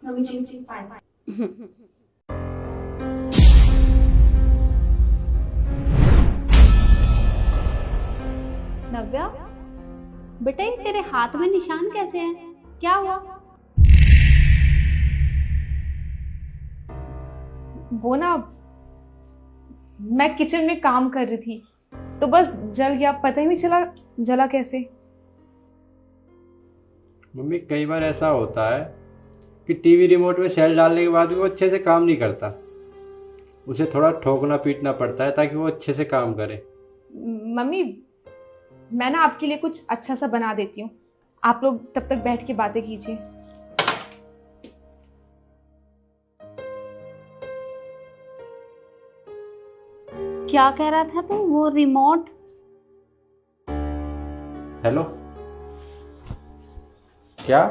Mummy जी पानी। नव्या, बेटा ये तेरे हाथ में निशान कैसे हैं? क्या हुआ? वो ना, मैं किचन में काम कर रही थी तो बस जल गया, पता ही नहीं चला जला कैसे। मम्मी कई बार ऐसा होता है कि टीवी रिमोट में सेल डालने के बाद भी वो अच्छे से काम नहीं करता। उसे थोड़ा ठोकना पीटना पड़ता है ताकि वो अच्छे से काम करे। मम्मी, मैं ना आपके लिए कुछ अच्छा सा बना देती हूँ, आप लोग तब तक बैठ के बातें कीजिए। क्या कह रहा था तू? वो रिमोट? हेलो, क्या?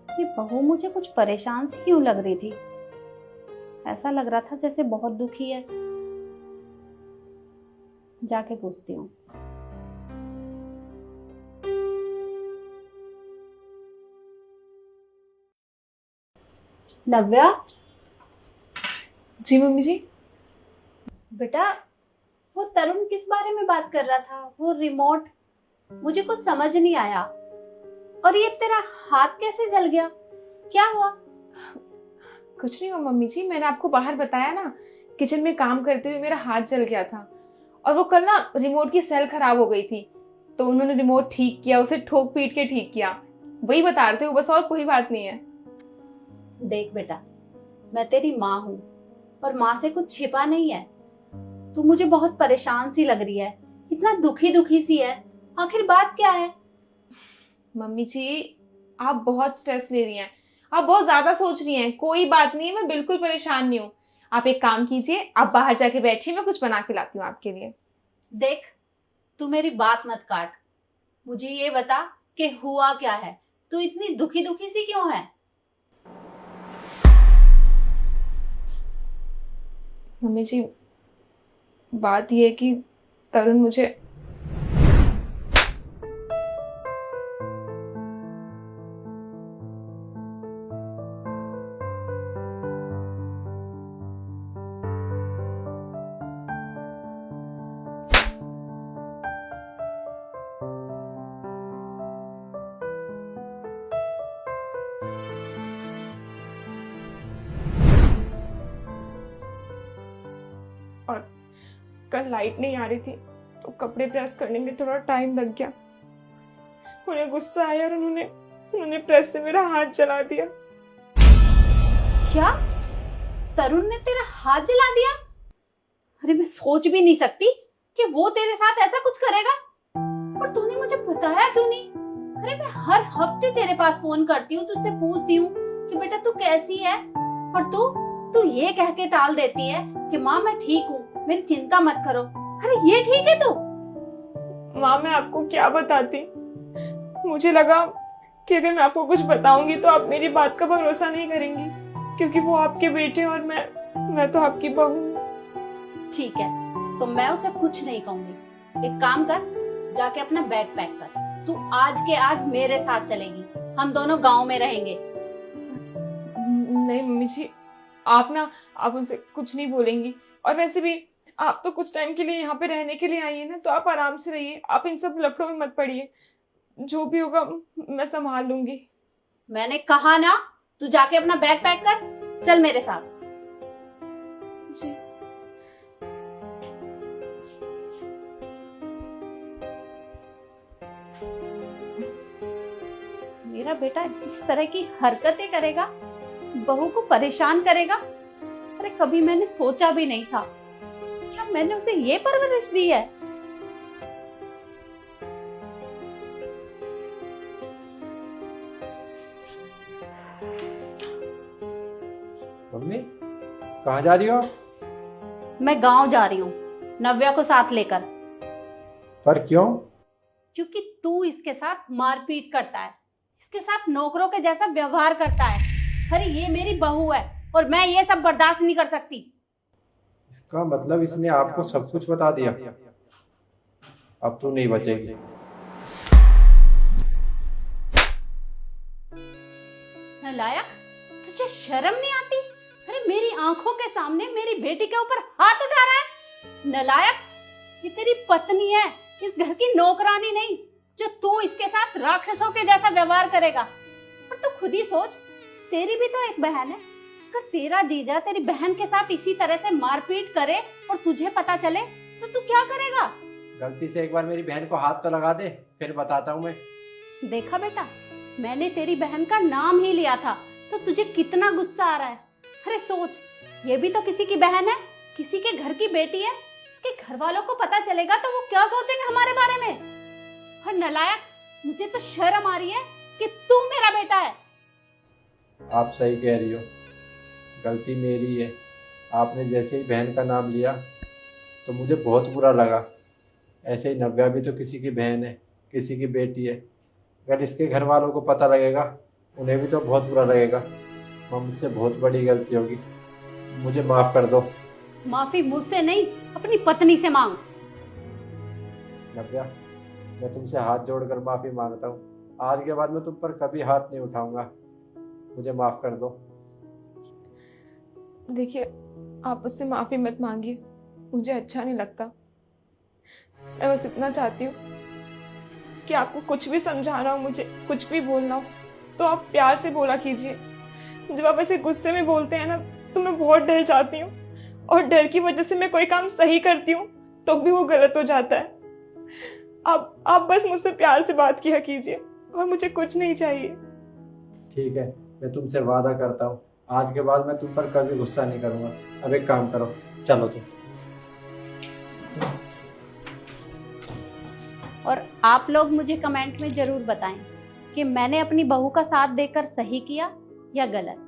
ये बहू मुझे कुछ परेशान सी क्यों लग रही थी? ऐसा लग रहा था जैसे बहुत दुखी है। जाके पूछती हूँ। नव्या, जी मम्मी जी। बेटा वो तरुण किस बारे में बात कर रहा था? वो रिमोट, मुझे कुछ समझ नहीं आया। और ये तेरा हाथ कैसे जल गया? क्या हुआ? कुछ नहीं हुआ मम्मी जी, मैंने आपको बाहर बताया ना, किचन में काम करते हुए मेरा हाथ जल गया था। और वो कल ना रिमोट की सेल खराब हो गई थी तो उन्होंने रिमोट ठीक किया, उसे ठोक पीट के ठीक किया, वही बता रहे थे वो, बस और कोई बात नहीं है। देख बेटा, मैं तेरी माँ हूँ और माँ से कुछ छिपा नहीं है। तू मुझे बहुत परेशान सी लग रही है, इतना दुखी दुखी सी है। आखिर बात क्या है? मम्मी जी, आप बहुत स्ट्रेस ले रही हैं, आप बहुत ज्यादा सोच रही हैं। कोई बात नहीं है, मैं बिल्कुल परेशान नहीं हूँ। आप एक काम कीजिए, आप बाहर जाके बैठिए, मैं कुछ बना के लाती हूँ आपके लिए। देख, तू मेरी बात मत काट। मुझे ये बता कि हुआ क्या है? तू इतनी दुखी दुखी सी क्यों है? मम्मी जी, बात ये है कि तरुण मुझे और कल लाइट नहीं आ रही थी तो कपड़े प्रेस करने में थोड़ा टाइम लग गया। उन्हें गुस्सा आया और उन्होंने प्रेस से मेरा हाथ जला दिया। क्या? तरुण ने तेरा हाथ जला दिया? अरे मैं सोच भी नहीं सकती कि वो तेरे साथ ऐसा कुछ करेगा। और तूने मुझे बताया क्यों नहीं? अरे मैं हर हफ्ते तेरे पास फोन करती हूँ, तुझसे पूछती हूँ कि बेटा तू कैसी है, और तू ये कह के टाल देती है कि माँ मैं ठीक हूँ, मेरी चिंता मत करो। अरे ये ठीक है तू? माँ, मैं आपको क्या बताती, मुझे लगा कि अगर मैं आपको कुछ बताऊंगी तो आप मेरी बात का भरोसा नहीं करेंगी, क्योंकि वो आपके बेटे और मैं तो आपकी बहू हूँ। ठीक है, तो मैं उसे कुछ नहीं कहूंगी। एक काम कर, जाके अपना बैग पैक कर। तू आज के आज मेरे साथ चलेगी, हम दोनों गांव में रहेंगे। नहीं मम्मी जी, आप उनसे कुछ नहीं बोलेंगी। और वैसे भी आप तो कुछ टाइम के लिए यहाँ पे रहने के लिए आई है ना, तो आप आराम से रहिए, आप इन सब लफड़ों में मत पड़िए। जो भी होगा मैं संभाल लूंगी। मैंने कहा ना, तू जाके अपना बैग पैक कर, चल मेरे साथ। जी। मेरा बेटा इस तरह की हरकतें करेगा, बहू को परेशान करेगा? अरे कभी मैंने सोचा भी नहीं था। क्या मैंने उसे ये परवरिश दी है? मम्मी कहाँ जा रही हो? मैं गांव जा रही हूँ, नव्या को साथ लेकर। पर क्यों? क्योंकि तू इसके साथ मारपीट करता है, इसके साथ नौकरों के जैसा व्यवहार करता है। अरे ये मेरी बहू है और मैं ये सब बर्दाश्त नहीं कर सकती। इसका मतलब इसने आपको सब कुछ बता दिया। अब तू नहीं बचेगी। नालायक, तुझे शर्म नहीं आती? अरे मेरी आंखों के सामने मेरी बेटी के ऊपर हाथ उठा रहा है। नालायक, ये तेरी पत्नी है, इस घर की नौकरानी नहीं जो तू इसके साथ राक्षसों के जैसा व्यवहार करेगा। पर तू खुद ही सोच, तेरी भी तो एक बहन है। अगर तेरा जीजा तेरी बहन के साथ इसी तरह से मारपीट करे और तुझे पता चले तो तू क्या करेगा? गलती से एक बार मेरी बहन को हाथ तो लगा दे, फिर बताता हूँ मैं। देखा बेटा, मैंने तेरी बहन का नाम ही लिया था तो तुझे कितना गुस्सा आ रहा है। अरे सोच, ये भी तो किसी की बहन है, किसी के घर की बेटी है। इसके घर वालों को पता चलेगा तो वो क्या सोचेंगे हमारे बारे में? और नालायक, मुझे तो शर्म आ रही है कि तू मेरा बेटा है। आप सही कह रही हो, गलती मेरी है। आपने जैसे ही बहन का नाम लिया तो मुझे बहुत बुरा लगा। ऐसे ही नव्या भी तो किसी की बहन है, किसी की बेटी है। अगर इसके घर वालों को पता लगेगा, उन्हें भी तो बहुत बुरा लगेगा। मुझसे बहुत बड़ी गलती होगी, मुझे माफ़ कर दो। माफी मुझसे नहीं, अपनी पत्नी से मांग। नव्या, मैं तुमसे हाथ जोड़कर माफ़ी मांगता हूँ। आज के बाद मैं तुम पर कभी हाथ नहीं उठाऊंगा। मुझे माफ़ कर दो। देखिए, आप उससे माफ़ी मत मांगिए, मुझे अच्छा नहीं लगता। मैं बस इतना चाहती हूँ कि आपको कुछ भी समझाना हो, मुझे कुछ भी बोलना हो तो आप प्यार से बोला कीजिए। जब आप ऐसे गुस्से में बोलते हैं ना तो मैं बहुत डर जाती हूँ, और डर की वजह से मैं कोई काम सही करती हूँ तो भी वो गलत हो जाता है। आप बस मुझसे प्यार से बात किया कीजिए, और मुझे कुछ नहीं चाहिए। ठीक है, मैं तुमसे वादा करता हूँ, आज के बाद मैं तुम पर कभी गुस्सा नहीं करूँगा। अब एक काम करो, चलो तुम। और आप लोग मुझे कमेंट में जरूर बताएं कि मैंने अपनी बहू का साथ देकर सही किया या गलत।